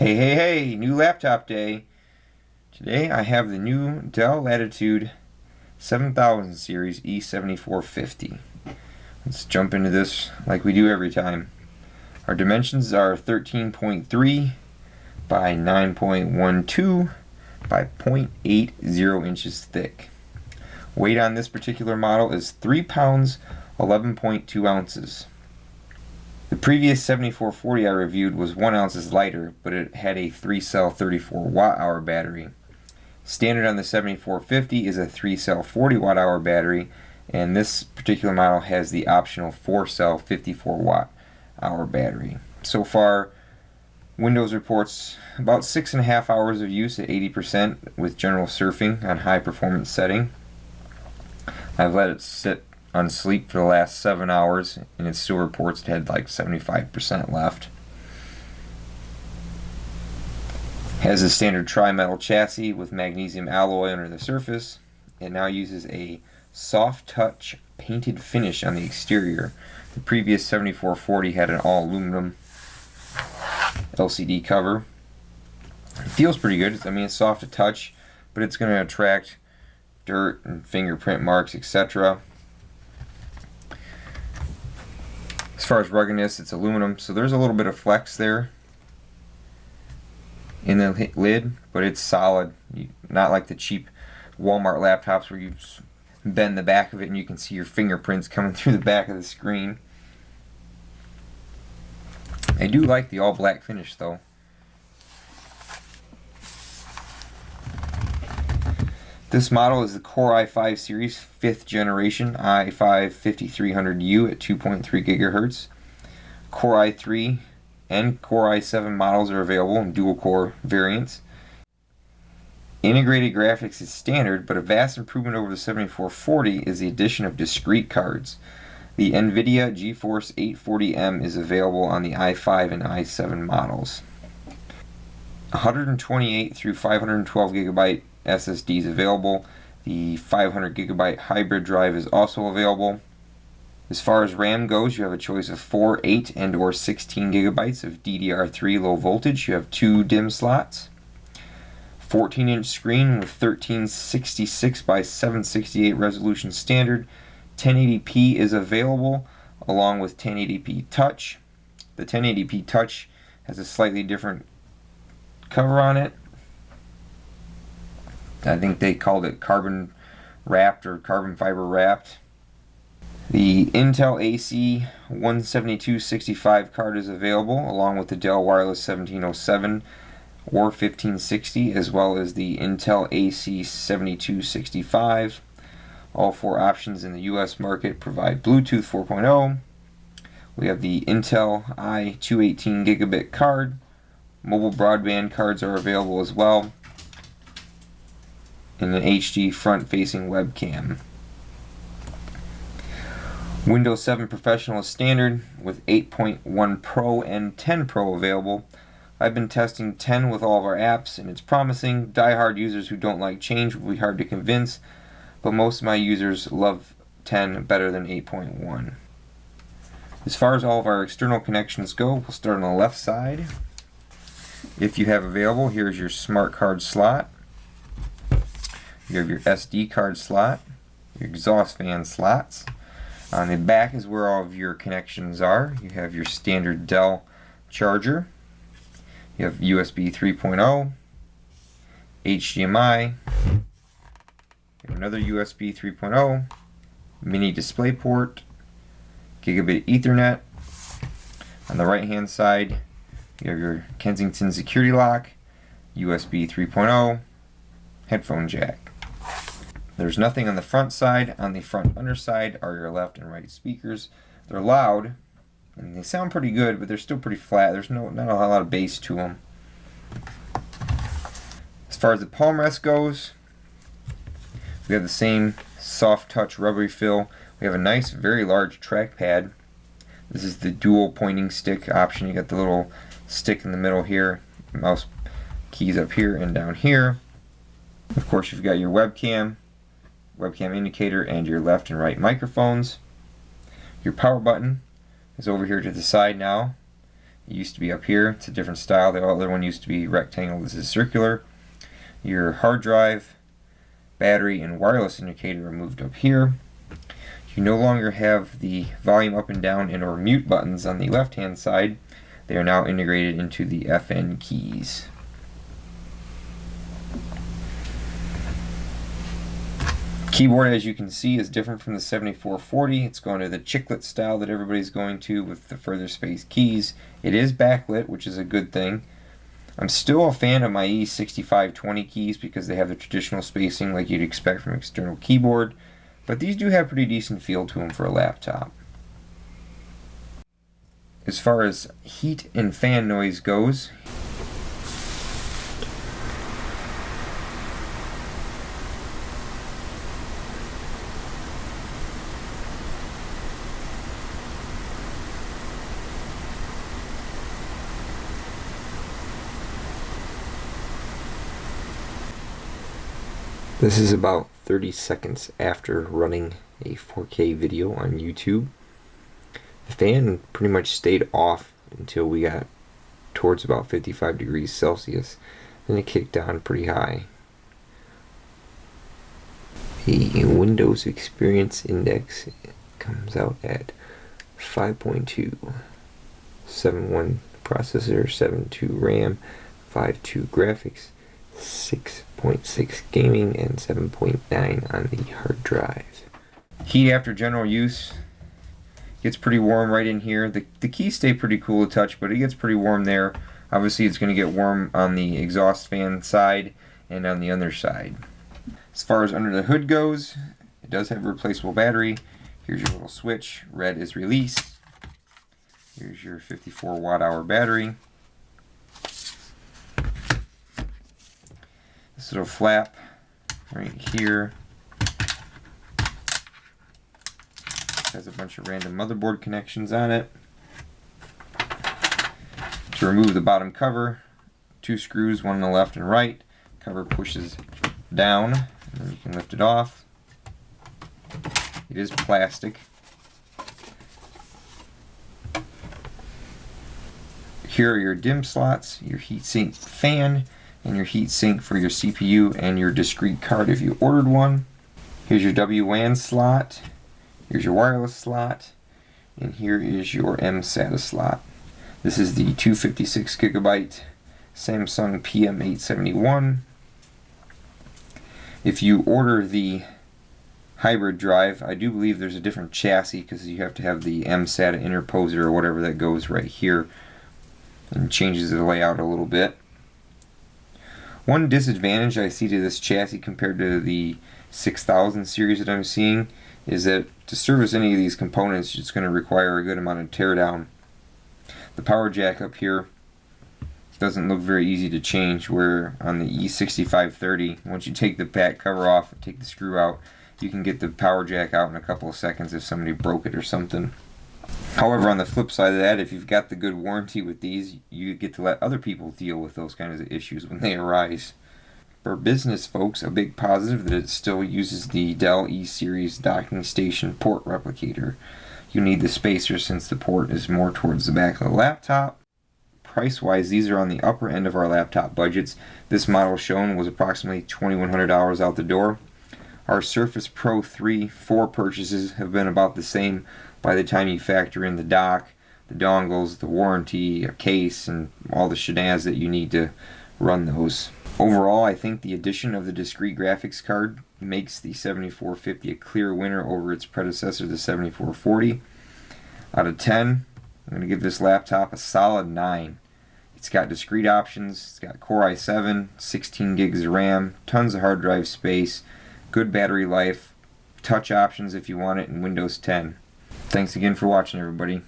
Hey, new laptop day. Today I have the new Dell Latitude 7000 series E7450. Let's jump into this like we do every time. Our dimensions are 13.3 by 9.12 by 0.80 inches thick. Weight on this particular model is 3 pounds 11.2 ounces. The previous 7440 I reviewed was 1 ounce lighter, but it had a 3-cell 34 watt-hour battery. Standard on the 7450 is a 3-cell 40 watt-hour battery, and this particular model has the optional 4-cell 54 watt-hour battery. So far, Windows reports about 6.5 hours of use at 80% with general surfing on high performance setting. I've let it sit on sleep for the last 7 hours, and it still reports it had like 75% left. Has a standard tri-metal chassis with magnesium alloy under the surface. It now uses a soft touch painted finish on the exterior. The previous 7440 had an all aluminum LCD cover. It feels pretty good. I mean, it's soft to touch, but it's going to attract dirt and fingerprint marks, etc. As far as ruggedness, it's aluminum, so there's a little bit of flex there in the lid, but it's solid. Not like the cheap Walmart laptops where you bend the back of it and you can see your fingerprints coming through the back of the screen. I do like the all black finish though. This model is the Core i5 series 5th generation i5 5300U at 2.3 GHz. Core i3 and Core i7 models are available in dual core variants. Integrated graphics is standard, but a vast improvement over the 7440 is the addition of discrete cards. The NVIDIA GeForce 840M is available on the i5 and i7 models. 128 through 512 GB SSD is available. The 500 GB hybrid drive is also available. As far as RAM goes, you have a choice of 4, 8, and or 16 GB of DDR3 low voltage. You have 2 DIMM slots. 14-inch screen with 1366 by 768 resolution standard. 1080p is available along with 1080p touch. The 1080p touch has a slightly different cover on it. I think they called it carbon wrapped or carbon fiber wrapped. The Intel AC 17265 card is available along with the Dell Wireless 1707 or 1560, as well as the Intel AC 7265. All 4 options in the US market provide Bluetooth 4.0. We have the Intel i218 gigabit card. Mobile broadband cards are available as well, and an HD front-facing webcam. Windows 7 Professional is standard with 8.1 Pro and 10 Pro available. I've been testing 10 with all of our apps, and it's promising. Die-hard users who don't like change will be hard to convince, but most of my users love 10 better than 8.1. As far as all of our external connections go, we'll start on the left side. If you have available, here's your smart card slot. You have your SD card slot, your exhaust fan slots. On the back is where all of your connections are. You have your standard Dell charger. You have USB 3.0, HDMI, you have another USB 3.0, mini DisplayPort, gigabit Ethernet. On the right hand side, you have your Kensington security lock, USB 3.0, headphone jack. There's nothing on the front side. On the front underside are your left and right speakers. They're loud and they sound pretty good, but they're still pretty flat. There's not a lot of bass to them. As far as the palm rest goes, we have the same soft touch rubbery feel. We have a nice, very large trackpad. This is the dual pointing stick option. You got the little stick in the middle here, mouse keys up here and down here. Of course, you've got your webcam indicator, and your left and right microphones. Your power button is over here to the side now. It used to be up here. It's a different style. The other one used to be rectangle. This is circular. Your hard drive, battery, and wireless indicator are moved up here. You no longer have the volume up and down and or mute buttons on the left hand side. They are now integrated into the FN keys. Keyboard, as you can see, is different from the 7440. It's going to the chiclet style that everybody's going to with the further spaced keys. It is backlit, which is a good thing. I'm still a fan of my E7520 keys because they have the traditional spacing like you'd expect from an external keyboard, but these do have pretty decent feel to them for a laptop. As far as heat and fan noise goes, this is about 30 seconds after running a 4K video on YouTube. The fan pretty much stayed off until we got towards about 55 degrees Celsius. Then it kicked on pretty high. The Windows Experience Index comes out at 5.2. 7.1 processor, 7.2 RAM, 5.2 graphics, 6.6 gaming, and 7.9 on the hard drive. Heat after general use gets pretty warm right in here. The keys stay pretty cool to touch, but it gets pretty warm there. Obviously it's going to get warm on the exhaust fan side and on the underside. As far as under the hood goes, it does have a replaceable battery. Here's your little switch. Red is release. Here's your 54 watt-hour battery. This little flap right here has a bunch of random motherboard connections on it. To remove the bottom cover, 2 screws, one on the left and right. Cover pushes down, and then you can lift it off. It is plastic. Here are your DIMM slots, your heatsink fan, and your heatsink for your CPU and your discrete card if you ordered one. Here's your WLAN slot, here's your wireless slot, and here is your mSATA slot. This is the 256 gigabyte Samsung PM871. If you order the hybrid drive, I do believe there's a different chassis because you have to have the mSATA interposer or whatever that goes right here and changes the layout a little bit. One disadvantage I see to this chassis compared to the 6000 series that I'm seeing is that to service any of these components it's going to require a good amount of teardown. The power jack up here doesn't look very easy to change, where on the E7530, once you take the back cover off and take the screw out, you can get the power jack out in a couple of seconds if somebody broke it or something. However, on the flip side of that, if you've got the good warranty with these, you get to let other people deal with those kinds of issues when they arise. For business folks, a big positive that it still uses the Dell E-Series docking station port replicator. You need the spacer since the port is more towards the back of the laptop. Price-wise, these are on the upper end of our laptop budgets. This model shown was approximately $2,100 out the door. Our Surface Pro 3 4 purchases have been about the same by the time you factor in the dock, the dongles, the warranty, a case, and all the shenanigans that you need to run those. Overall, I think the addition of the discrete graphics card makes the 7450 a clear winner over its predecessor, the 7440. Out of 10, I'm going to give this laptop a solid 9. It's got discrete options, it's got Core i7, 16 gigs of RAM, tons of hard drive space, good battery life, touch options if you want it, and Windows 10. Thanks again for watching, everybody.